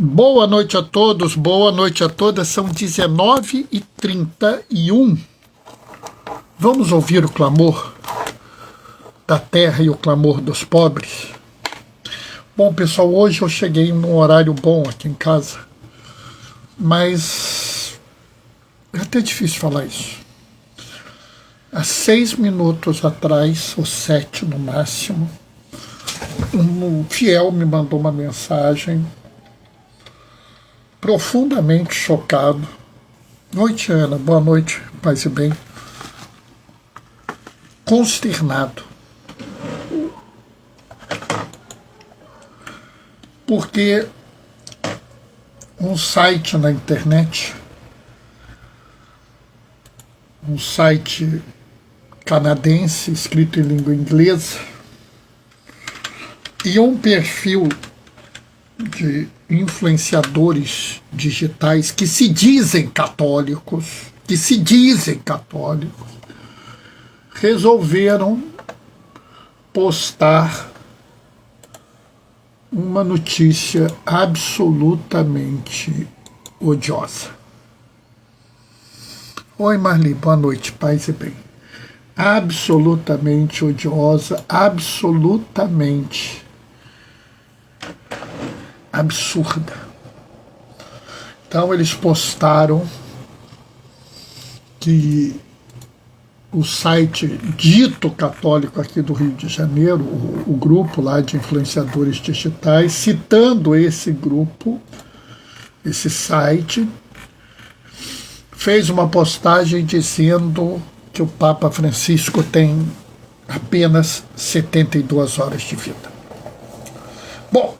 Boa noite a todos, boa noite a todas. São 19h31. Vamos ouvir o clamor da terra e o clamor dos pobres? Bom, pessoal, hoje eu cheguei num horário bom aqui em casa, mas é até difícil falar isso. Há 6 minutos atrás, ou 7 no máximo, um fiel me mandou uma mensagem profundamente chocado. Noite, Ana. Boa noite, paz e bem. Consternado. Porque um site na internet, um site canadense escrito em língua inglesa, e um perfil de influenciadores digitais que se dizem católicos, resolveram postar uma notícia absolutamente odiosa. Oi, Marli, boa noite, paz e bem. Absolutamente odiosa, absolutamente absurda. Então eles postaram que o site dito católico aqui do Rio de Janeiro, o grupo lá de influenciadores digitais, citando esse grupo, esse site, fez uma postagem dizendo que o Papa Francisco tem apenas 72 horas de vida. Bom,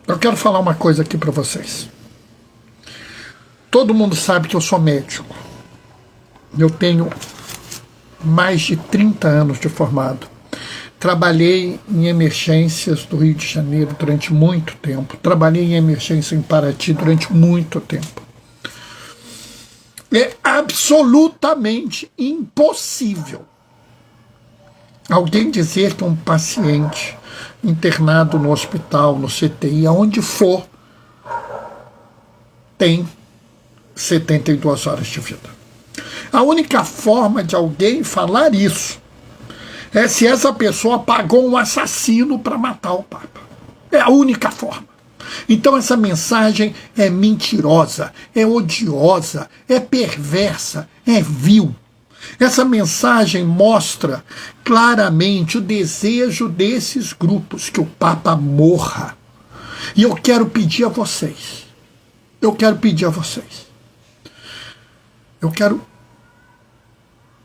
eu quero falar uma coisa aqui para vocês. Todo mundo sabe que eu sou médico. Eu tenho mais de 30 anos de formado. Trabalhei em emergências do Rio de Janeiro durante muito tempo. Trabalhei em emergência em Paraty durante muito tempo. É absolutamente impossível alguém dizer que um paciente internado no hospital, no CTI, aonde for, tem 72 horas de vida. A única forma de alguém falar isso é se essa pessoa pagou um assassino para matar o Papa. É a única forma. Então essa mensagem é mentirosa, é odiosa, é perversa, é vil. Essa mensagem mostra claramente o desejo desses grupos que o Papa morra. E eu quero pedir a vocês, eu quero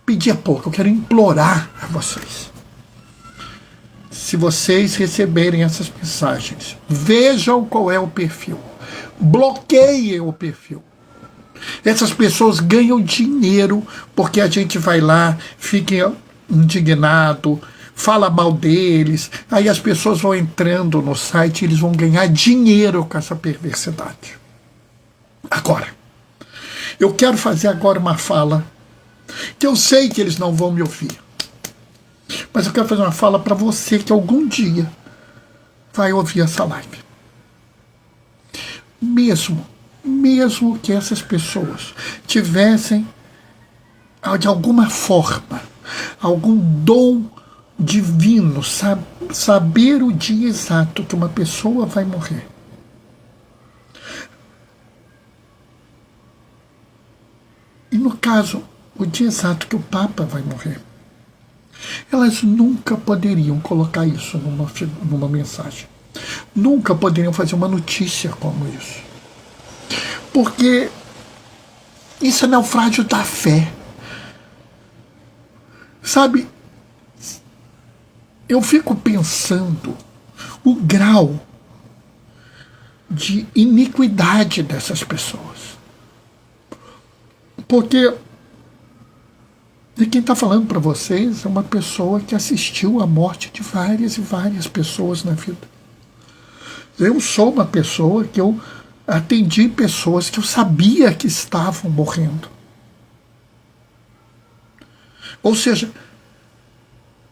pedir pouco, eu quero implorar a vocês. Se vocês receberem essas mensagens, vejam qual é o perfil, bloqueiem o perfil. Essas pessoas ganham dinheiro porque a gente vai lá, fica indignado, fala mal deles, aí as pessoas vão entrando no site e eles vão ganhar dinheiro com essa perversidade. Agora, eu quero fazer agora uma fala que eu sei que eles não vão me ouvir, mas eu quero fazer uma fala para você que algum dia vai ouvir essa live. Mesmo que essas pessoas tivessem, de alguma forma, algum dom divino, saber o dia exato que uma pessoa vai morrer, e no caso, o dia exato que o Papa vai morrer, elas nunca poderiam colocar isso numa mensagem. Nunca poderiam fazer uma notícia como isso. Porque isso é naufrágio da fé. Sabe, eu fico pensando o grau de iniquidade dessas pessoas. Porque quem está falando para vocês é uma pessoa que assistiu à morte de várias e várias pessoas na vida. Eu sou uma pessoa que eu atendi pessoas que eu sabia que estavam morrendo. Ou seja,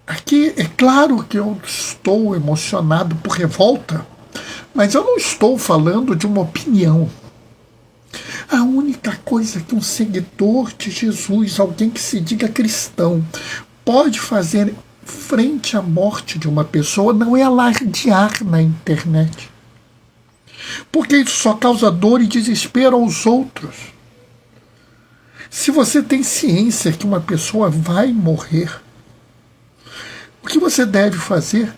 aqui é claro que eu estou emocionado por revolta, Mas eu não estou falando de uma opinião. A única coisa que um seguidor de Jesus, alguém que se diga cristão, pode fazer frente à morte de uma pessoa não é alardear na internet. Porque isso só causa dor e desespero aos outros. Se você tem ciência que uma pessoa vai morrer, o que você deve fazer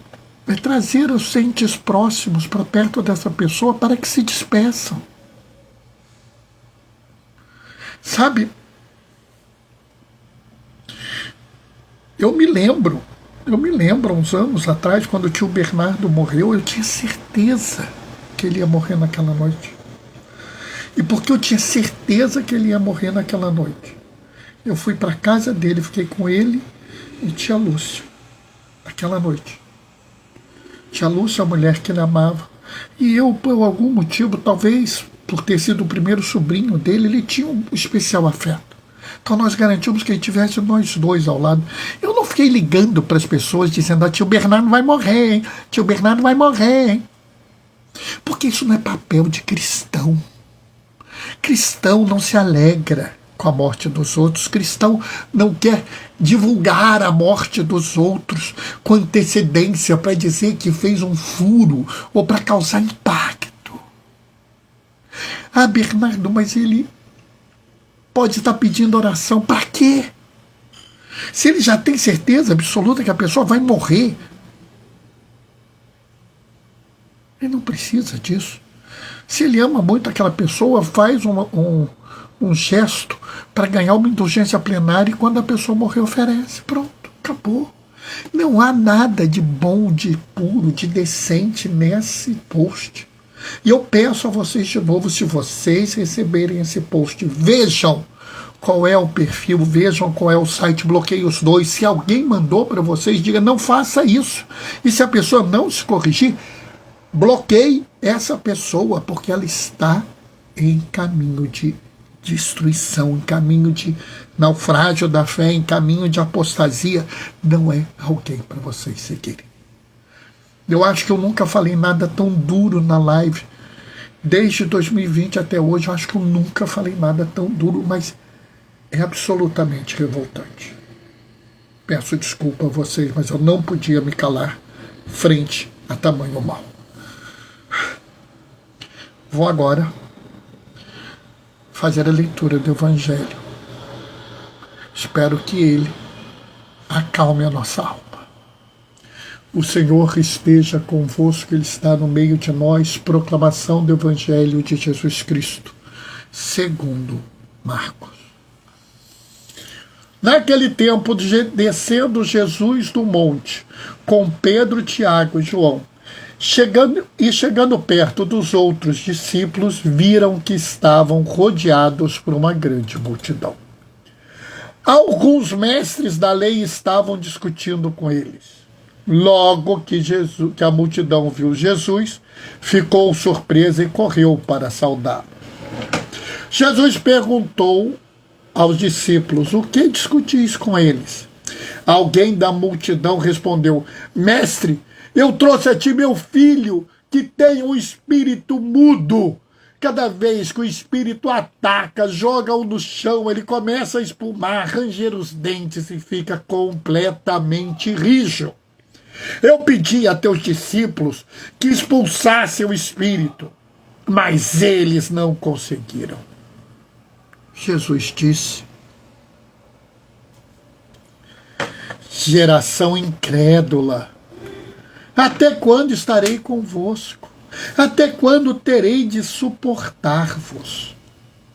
é trazer os entes próximos para perto dessa pessoa para que se despeçam. Sabe, eu me lembro, uns anos atrás, quando o tio Bernardo morreu, eu tinha certeza que ele ia morrer naquela noite. E porque eu tinha certeza que ele ia morrer naquela noite, eu fui para a casa dele, fiquei com ele e tia Lúcia, aquela noite. Tia Lúcia, a mulher que ele amava. E eu, por algum motivo, talvez por ter sido o primeiro sobrinho dele, ele tinha um especial afeto. Então nós garantimos que ele tivesse nós dois ao lado. Eu não fiquei ligando para as pessoas dizendo: tio Bernardo vai morrer, hein? Tio Bernardo vai morrer, hein? Porque isso não é papel de cristão. Cristão não se alegra com a morte dos outros. Cristão não quer divulgar a morte dos outros com antecedência para dizer que fez um furo ou para causar impacto. Ah, Bernardo, mas ele pode estar pedindo oração. Para quê? Se ele já tem certeza absoluta que a pessoa vai morrer, ele não precisa disso. Se ele ama muito aquela pessoa, faz um gesto para ganhar uma indulgência plenária e quando a pessoa morrer oferece. Pronto, acabou. Não há nada de bom, de puro, de decente nesse post. E eu peço a vocês de novo, se vocês receberem esse post, vejam qual é o perfil, vejam qual é o site, bloqueiem os dois. Se alguém mandou para vocês, diga: não faça isso. E se a pessoa não se corrigir, bloqueie essa pessoa, porque ela está em caminho de destruição, em caminho de naufrágio da fé, em caminho de apostasia. Não é alguém para vocês seguirem. Eu acho que eu nunca falei nada tão duro na live. Desde 2020 até hoje, eu acho que eu nunca falei nada tão duro, mas é absolutamente revoltante. Peço desculpa a vocês, mas eu não podia me calar frente a tamanho mal. Vou agora fazer a leitura do Evangelho. Espero que ele acalme a nossa alma. O Senhor esteja convosco, Ele está no meio de nós. Proclamação do Evangelho de Jesus Cristo, segundo Marcos. Naquele tempo, descendo Jesus do monte, com Pedro, Tiago e João, chegando perto dos outros discípulos, viram que estavam rodeados por uma grande multidão. Alguns mestres da lei estavam discutindo com eles. Logo que a multidão viu Jesus, ficou surpresa e correu para saudá-lo. Jesus perguntou aos discípulos: o que discutis com eles? Alguém da multidão respondeu: Mestre, eu trouxe a ti meu filho, que tem um espírito mudo. Cada vez que o espírito ataca, joga-o no chão, ele começa a espumar, ranger os dentes e fica completamente rijo. Eu pedi a teus discípulos que expulsassem o espírito, mas eles não conseguiram. Jesus disse: geração incrédula, até quando estarei convosco? Até quando terei de suportar-vos?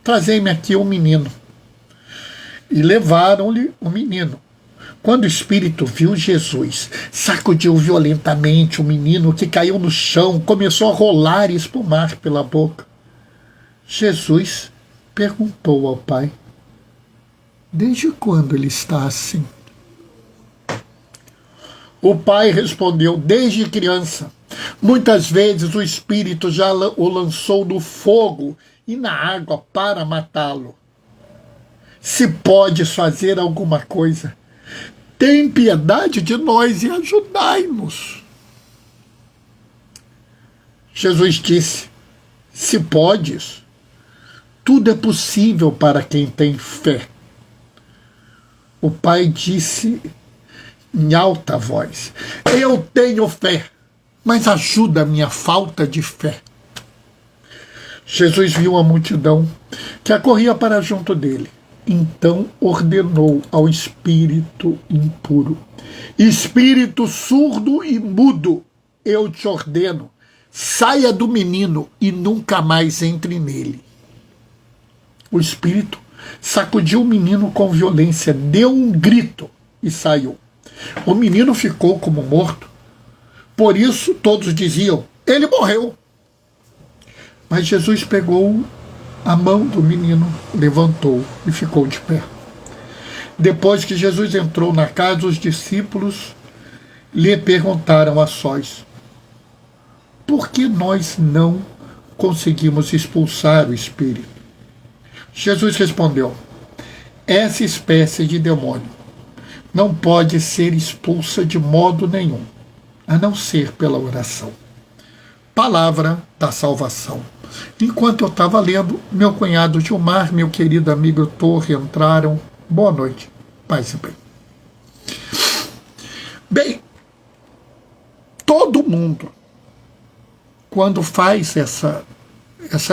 Trazei-me aqui um menino. E levaram-lhe o menino. Quando o espírito viu Jesus, sacudiu violentamente o menino, que caiu no chão, começou a rolar e espumar pela boca. Jesus perguntou ao pai: desde quando ele está assim? O pai respondeu: desde criança. Muitas vezes o espírito já o lançou no fogo e na água para matá-lo. Se podes fazer alguma coisa, tem piedade de nós e ajudai-nos. Jesus disse: se podes, tudo é possível para quem tem fé. O pai disse em alta voz: eu tenho fé, mas ajuda a minha falta de fé. Jesus viu a multidão que acorria para junto dele. Então ordenou ao espírito impuro: espírito surdo e mudo, eu te ordeno, saia do menino e nunca mais entre nele. O espírito sacudiu o menino com violência, deu um grito e saiu. O menino ficou como morto. Por isso todos diziam: ele morreu. Mas Jesus pegou a mão do menino, levantou e ficou de pé. Depois que Jesus entrou na casa, os discípulos lhe perguntaram a sós: por que nós não conseguimos expulsar o espírito? Jesus respondeu: essa espécie de demônio não pode ser expulsa de modo nenhum, a não ser pela oração. Palavra da salvação. Enquanto eu estava lendo, meu cunhado Gilmar, meu querido amigo Torre entraram. Boa noite, paz e bem. Bem, todo mundo, quando faz essa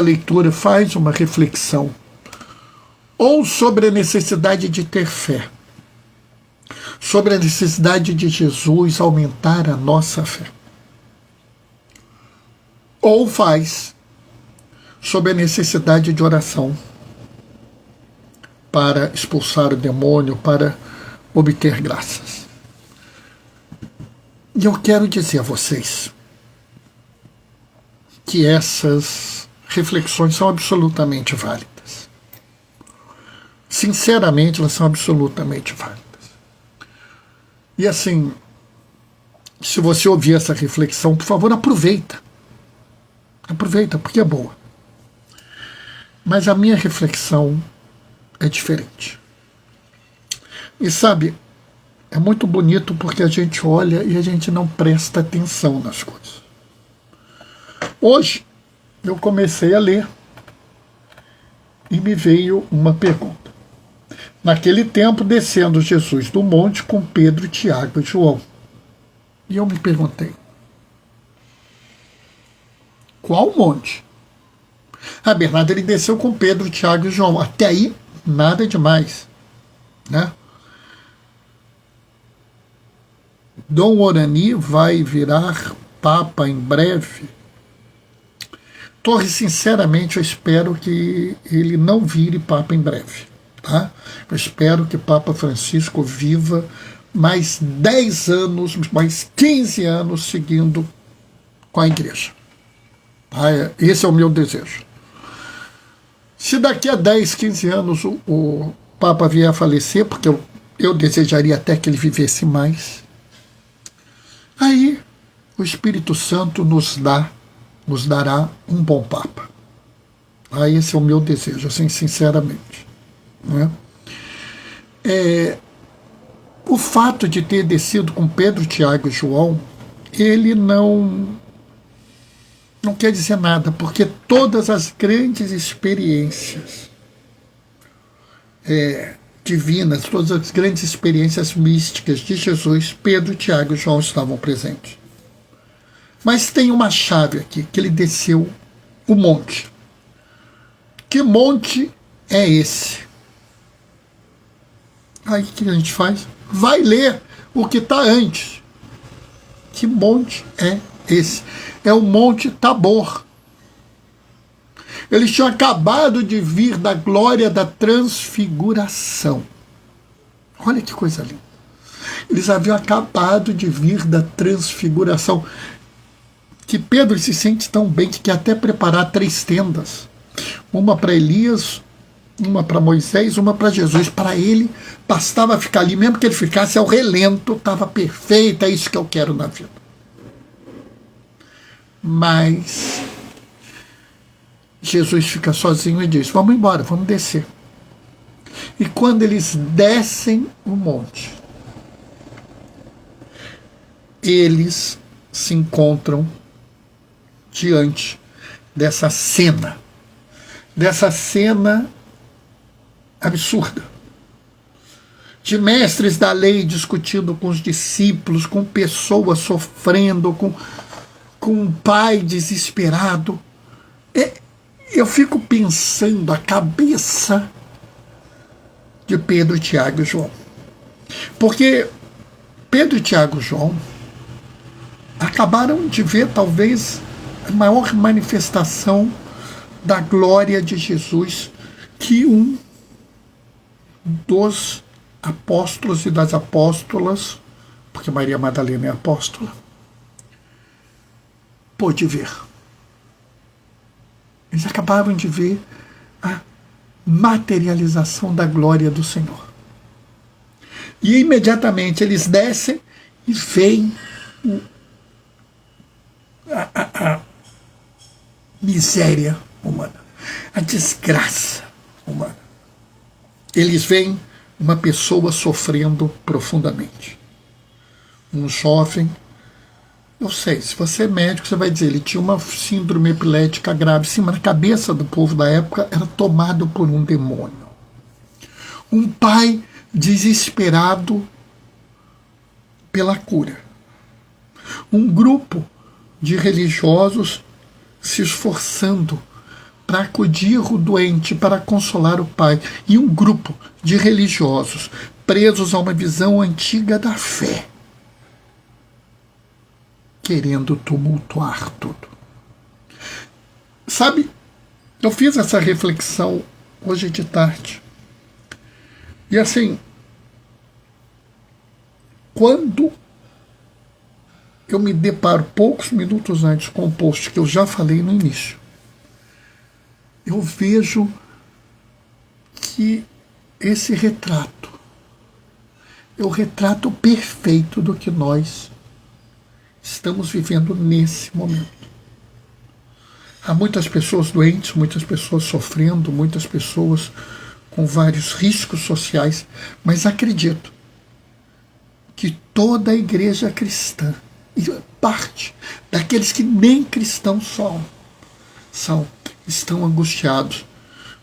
leitura, faz uma reflexão ou sobre a necessidade de ter fé, sobre a necessidade de Jesus aumentar a nossa fé, ou faz sobre a necessidade de oração para expulsar o demônio, para obter graças. E eu quero dizer a vocês que essas reflexões são absolutamente válidas. Sinceramente, elas são absolutamente válidas. E assim, se você ouvir essa reflexão, por favor, aproveita. Aproveita, porque é boa. Mas a minha reflexão é diferente. E sabe, é muito bonito porque a gente olha e a gente não presta atenção nas coisas. Hoje, eu comecei a ler e me veio uma pergunta. Naquele tempo, descendo Jesus do monte com Pedro, Tiago e João. E eu me perguntei: qual monte? Bernardo, ele desceu com Pedro, Tiago e João. Até aí, nada demais, né? Dom Orani vai virar papa em breve. Torre, sinceramente, eu espero que ele não vire papa em breve, tá? Eu espero que Papa Francisco viva mais 10 anos, mais 15 anos seguindo com a igreja. Esse é o meu desejo. Se daqui a 10, 15 anos o Papa vier a falecer, porque eu desejaria até que ele vivesse mais, aí o Espírito Santo nos dará um bom Papa. Esse é o meu desejo, assim, sinceramente. Né? O fato de ter descido com Pedro, Tiago e João, ele não quer dizer nada, porque todas as grandes experiências divinas, todas as grandes experiências místicas de Jesus, Pedro, Tiago e João estavam presentes. Mas tem uma chave aqui, que ele desceu o monte. Que monte é esse? Aí o que a gente faz? Vai ler o que está antes. Que monte é esse? É o Monte Tabor. Eles tinham acabado de vir da glória da transfiguração. Olha que coisa linda. Eles haviam acabado de vir da transfiguração. Que Pedro se sente tão bem que quer até preparar 3 tendas. Uma para Elias, uma para Moisés, uma para Jesus. Para ele, bastava ficar ali. Mesmo que ele ficasse ao relento, estava perfeito. É isso que eu quero na vida. Mas Jesus fica sozinho e diz: vamos embora, vamos descer. E quando eles descem o monte, eles se encontram diante dessa cena absurda, de mestres da lei discutindo com os discípulos, com pessoas sofrendo, com um pai desesperado. Eu fico pensando a cabeça de Pedro, Tiago e João. Porque Pedro, Tiago e João acabaram de ver talvez a maior manifestação da glória de Jesus que um dos apóstolos e das apóstolas, porque Maria Madalena é apóstola, pôde ver. Eles acabaram de ver a materialização da glória do Senhor. E imediatamente eles descem e veem a miséria humana, a desgraça humana. Eles veem uma pessoa sofrendo profundamente. Um jovem, eu sei, se você é médico, você vai dizer, ele tinha uma síndrome epilética grave. Sim, mas a cabeça do povo da época era tomado por um demônio. Um pai desesperado pela cura. Um grupo de religiosos se esforçando para acudir o doente, para consolar o pai. E um grupo de religiosos presos a uma visão antiga da fé, querendo tumultuar tudo. Sabe, eu fiz essa reflexão hoje de tarde. E assim, quando eu me deparo poucos minutos antes com o post que eu já falei no início, eu vejo que esse retrato é o retrato perfeito do que nós estamos vivendo nesse momento. Há muitas pessoas doentes, muitas pessoas sofrendo, muitas pessoas com vários riscos sociais, mas acredito que toda a igreja cristã, e parte daqueles que nem cristãos estão angustiados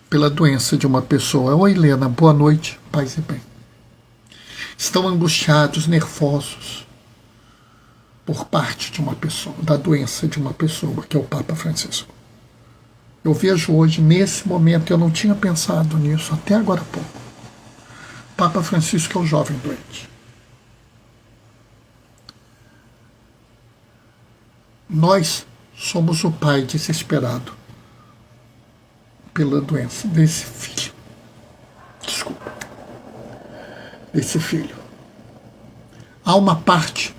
pela doença de uma pessoa. Oi, Helena, boa noite, paz e bem. Estão angustiados, nervosos, por parte de uma pessoa, da doença de uma pessoa, que é o Papa Francisco. Eu vejo hoje, nesse momento, eu não tinha pensado nisso até agora há pouco. Papa Francisco é o jovem doente. Nós somos o pai desesperado pela doença desse filho. Desculpa. Desse filho. Há uma parte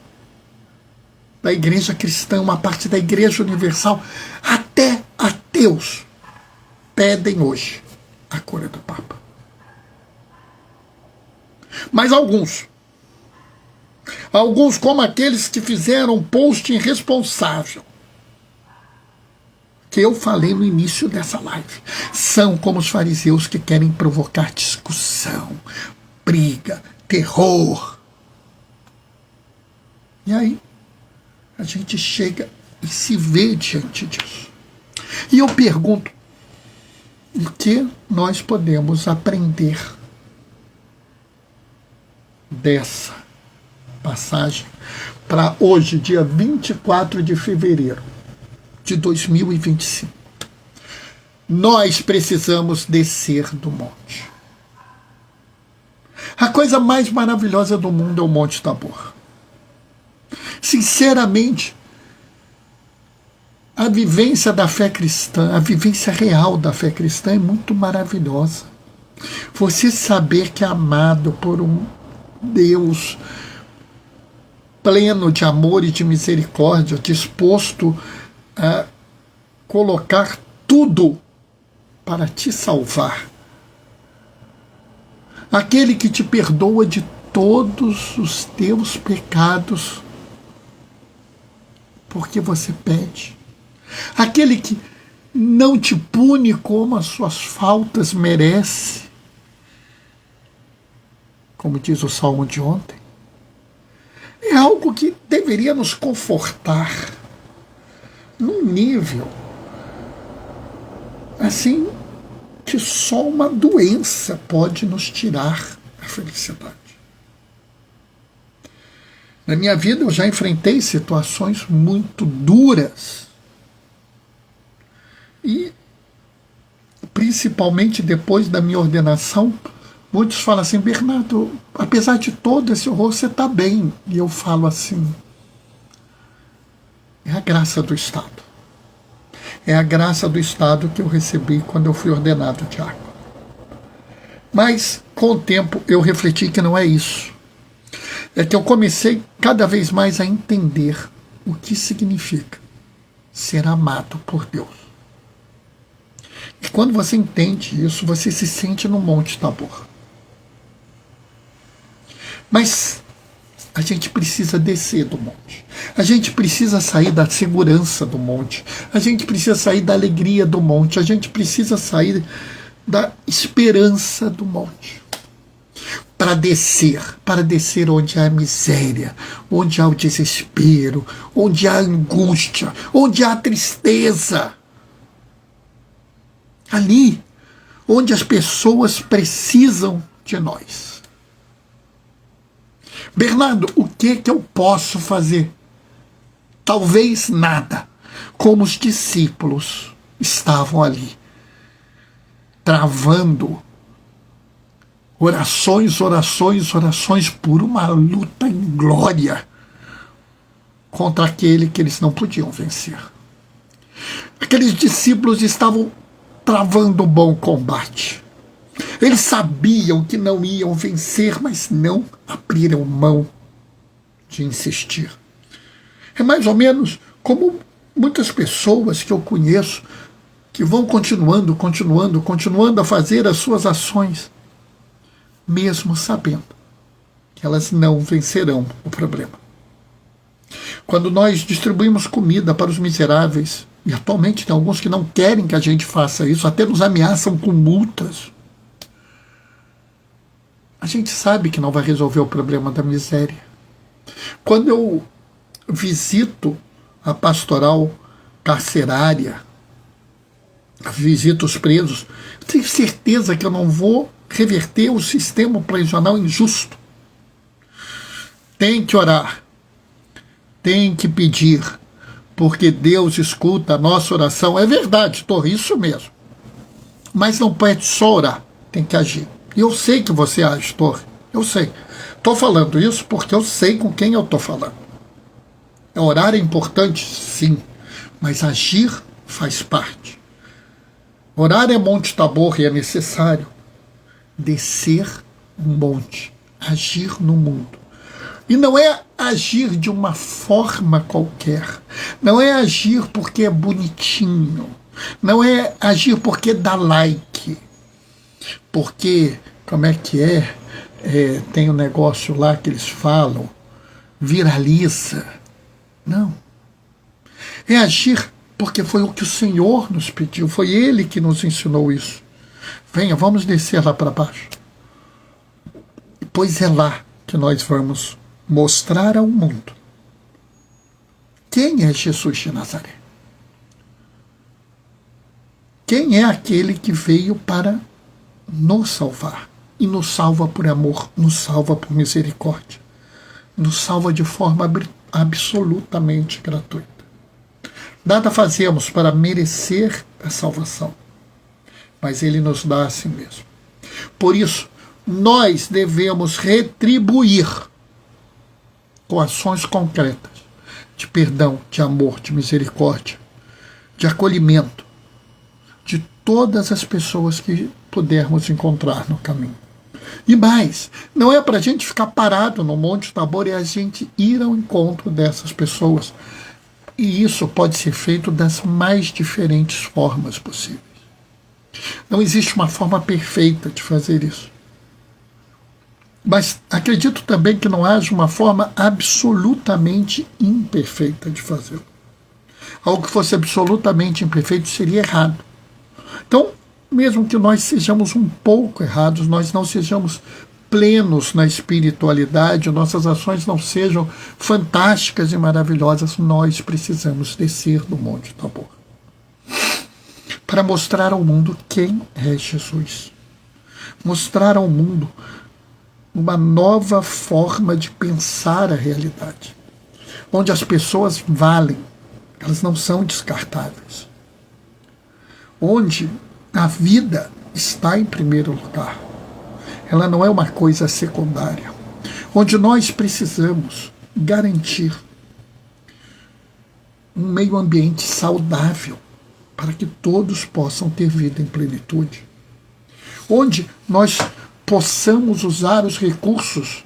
da igreja cristã, uma parte da igreja universal, até ateus pedem hoje a cura do Papa. Mas alguns como aqueles que fizeram um post irresponsável, que eu falei no início dessa live, são como os fariseus que querem provocar discussão, briga, terror. E aí a gente chega e se vê diante disso. E eu pergunto, o que nós podemos aprender dessa passagem para hoje, dia 24 de fevereiro de 2025? Nós precisamos descer do monte. A coisa mais maravilhosa do mundo é o Monte Tabor. Sinceramente, a vivência da fé cristã, a vivência real da fé cristã é muito maravilhosa. Você saber que é amado por um Deus pleno de amor e de misericórdia, disposto a colocar tudo para te salvar. Aquele que te perdoa de todos os teus pecados, porque você pede. Aquele que não te pune como as suas faltas merece, como diz o salmo de ontem. É algo que deveria nos confortar, num nível assim que só uma doença pode nos tirar a felicidade. Na minha vida eu já enfrentei situações muito duras e principalmente depois da minha ordenação, muitos falam assim: Bernardo, apesar de todo esse horror, você está bem. E eu falo assim: é a graça do Estado. É a graça do Estado que eu recebi quando eu fui ordenado diácono. Mas, com o tempo, eu refleti que não é isso. É que eu comecei cada vez mais a entender o que significa ser amado por Deus. E quando você entende isso, você se sente no Monte Tabor. Mas a gente precisa descer do monte. A gente precisa sair da segurança do monte. A gente precisa sair da alegria do monte. A gente precisa sair da esperança do monte. Para descer onde há miséria, onde há o desespero, onde há angústia, onde há tristeza. Ali, onde as pessoas precisam de nós. Bernardo, o que eu posso fazer? Talvez nada, como os discípulos estavam ali, travando orações por uma luta em glória contra aquele que eles não podiam vencer. Aqueles discípulos estavam travando um bom combate. Eles sabiam que não iam vencer, mas não abriram mão de insistir. É mais ou menos como muitas pessoas que eu conheço que vão continuando a fazer as suas ações, mesmo sabendo que elas não vencerão o problema. Quando nós distribuímos comida para os miseráveis, e atualmente tem alguns que não querem que a gente faça isso, até nos ameaçam com multas, a gente sabe que não vai resolver o problema da miséria. Quando eu visito a pastoral carcerária, visito os presos, eu tenho certeza que eu não vou reverter o sistema prisional injusto. Tem que orar, tem que pedir, porque Deus escuta a nossa oração. É verdade, isso mesmo. Mas não pode só orar, tem que agir. E eu sei que você age, Torre. Eu sei. Estou falando isso porque eu sei com quem eu estou falando. Orar é importante, sim, mas agir faz parte. Orar é Monte Tabor e é necessário. Descer um monte, agir no mundo. E não é agir de uma forma qualquer. Não é agir porque é bonitinho. Não é agir porque dá like. Porque, como é que é? Tem um negócio lá que eles falam, viraliza. Não. É agir porque foi o que o Senhor nos pediu. Foi Ele que nos ensinou isso. Venha, vamos descer lá para baixo. Pois é lá que nós vamos mostrar ao mundo quem é Jesus de Nazaré. Quem é aquele que veio para nos salvar. E nos salva por amor, nos salva por misericórdia. Nos salva de forma absolutamente gratuita. Nada fazemos para merecer a salvação, mas Ele nos dá a si mesmo. Por isso, nós devemos retribuir com ações concretas de perdão, de amor, de misericórdia, de acolhimento de todas as pessoas que pudermos encontrar no caminho. E mais, não é para a gente ficar parado no Monte Tabor, é a gente ir ao encontro dessas pessoas. E isso pode ser feito das mais diferentes formas possíveis. Não existe uma forma perfeita de fazer isso. Mas acredito também que não haja uma forma absolutamente imperfeita de fazê-lo. Algo que fosse absolutamente imperfeito seria errado. Então, mesmo que nós sejamos um pouco errados, nós não sejamos plenos na espiritualidade, nossas ações não sejam fantásticas e maravilhosas, nós precisamos descer do Monte Tabor para mostrar ao mundo quem é Jesus. Mostrar ao mundo uma nova forma de pensar a realidade, onde as pessoas valem, elas não são descartáveis, onde a vida está em primeiro lugar, ela não é uma coisa secundária, onde nós precisamos garantir um meio ambiente saudável para que todos possam ter vida em plenitude, onde nós possamos usar os recursos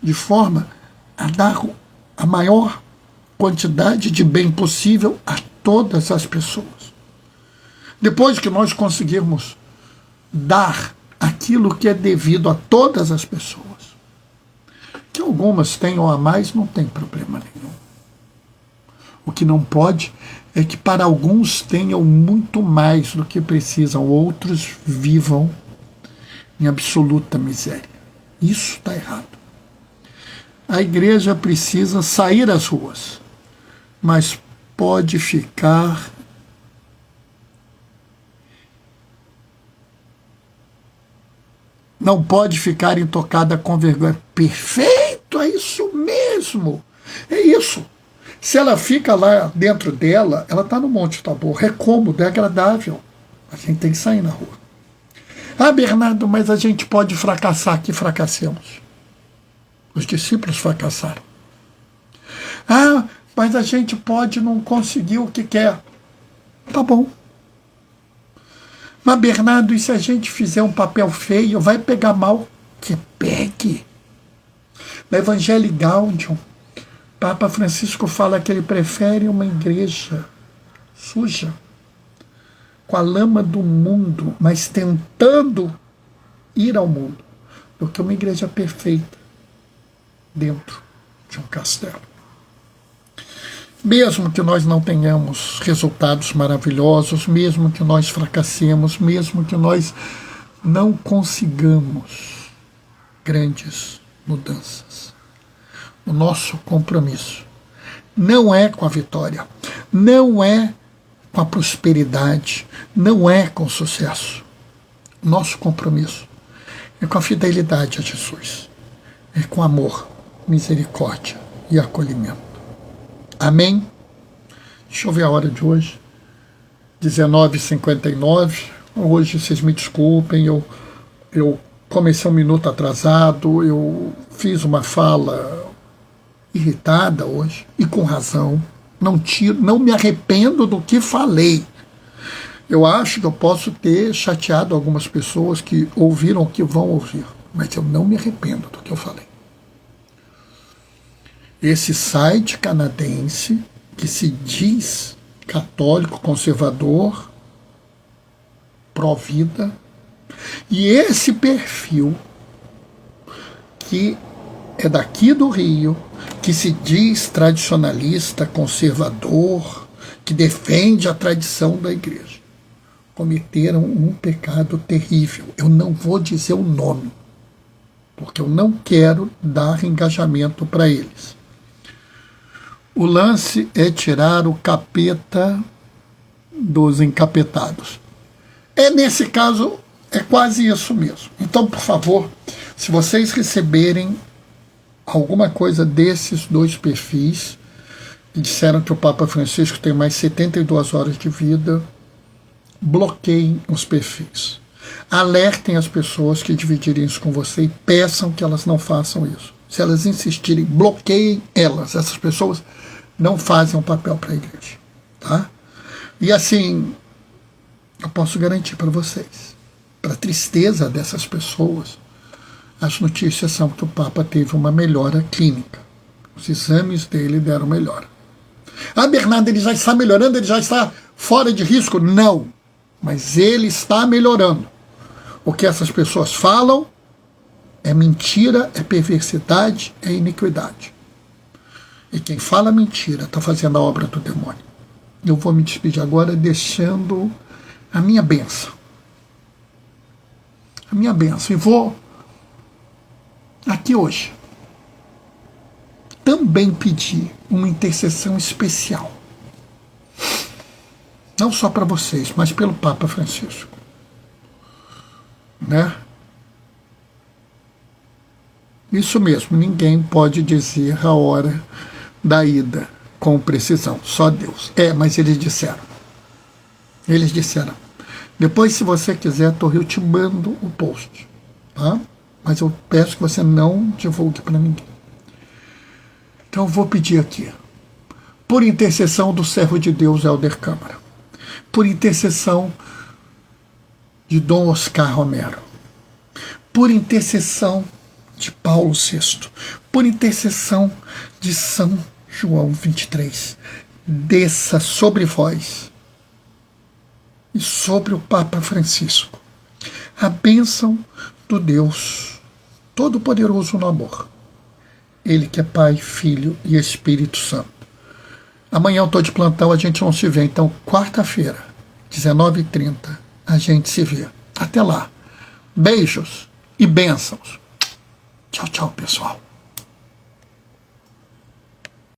de forma a dar a maior quantidade de bem possível a todas as pessoas. Depois que nós conseguirmos dar aquilo que é devido a todas as pessoas, que algumas tenham a mais, não tem problema nenhum. O que não pode é que para alguns tenham muito mais do que precisam, outros vivam em absoluta miséria. Isso está errado. A igreja precisa sair às ruas, mas pode ficar não pode ficar intocada com vergonha. Perfeito, é isso mesmo. É isso. Se ela fica lá dentro dela, ela está no Monte Tabor. É cômodo, é agradável. A gente tem que sair na rua. Ah, Bernardo, mas a gente pode fracassar. Que fracassemos. Os discípulos fracassaram. Ah, mas a gente pode não conseguir o que quer. Tá bom. Mas, Bernardo, e se a gente fizer um papel feio, vai pegar mal? Que pegue. No Evangelho Gaudium, Papa Francisco fala que ele prefere uma igreja suja, com a lama do mundo, mas tentando ir ao mundo, do que uma igreja perfeita dentro de um castelo. Mesmo que nós não tenhamos resultados maravilhosos, mesmo que nós fracassemos, mesmo que nós não consigamos grandes mudanças, o nosso compromisso não é com a vitória, não é com a prosperidade, não é com o sucesso. O nosso compromisso é com a fidelidade a Jesus, é com amor, misericórdia e acolhimento. Amém? Deixa eu ver a hora de hoje. 19h59. Hoje, vocês me desculpem, eu comecei um minuto atrasado, eu fiz uma fala irritada hoje, e com razão. Não me arrependo do que falei. Eu acho que eu posso ter chateado algumas pessoas que ouviram o que vão ouvir, mas eu não me arrependo do que eu falei. Esse site canadense, que se diz católico, conservador, pró-vida, e esse perfil que é daqui do Rio, que se diz tradicionalista, conservador, que defende a tradição da igreja, cometeram um pecado terrível. Eu não vou dizer o nome, porque eu não quero dar engajamento para eles. O lance é tirar o capeta dos encapetados. Nesse caso, é quase isso mesmo. Então, por favor, se vocês receberem alguma coisa desses dois perfis, que disseram que o Papa Francisco tem mais 72 horas de vida, bloqueiem os perfis. Alertem as pessoas que dividirem isso com você e peçam que elas não façam isso. Se elas insistirem, bloqueiem elas. Essas pessoas não fazem um papel para a igreja. Tá? E assim, eu posso garantir para vocês, para a tristeza dessas pessoas, as notícias são que o Papa teve uma melhora clínica. Os exames dele deram melhora. Ah, Bernardo, ele já está melhorando, ele já está fora de risco? Não, mas ele está melhorando. O que essas pessoas falam é mentira, é perversidade, é iniquidade. E quem fala mentira está fazendo a obra do demônio. Eu vou me despedir agora deixando a minha bênção. A minha bênção. E vou aqui hoje, também pedir uma intercessão especial, não só para vocês, mas pelo Papa Francisco, né? Isso mesmo, ninguém pode dizer a hora da ida com precisão, só Deus. Mas eles disseram. Eles disseram. Depois, se você quiser, eu te mando o post, tá? Mas eu peço que você não divulgue para ninguém. Então eu vou pedir aqui, por intercessão do servo de Deus, Helder Câmara, por intercessão de Dom Oscar Romero, por intercessão de Paulo VI, por intercessão de São João 23, desça sobre vós e sobre o Papa Francisco a bênção do Deus Todo-Poderoso no amor, Ele que é Pai, Filho e Espírito Santo. Amanhã eu estou de plantão, a gente não se vê, então quarta-feira, 19h30, a gente se vê. Até lá. Beijos e bênçãos. Tchau, tchau, pessoal.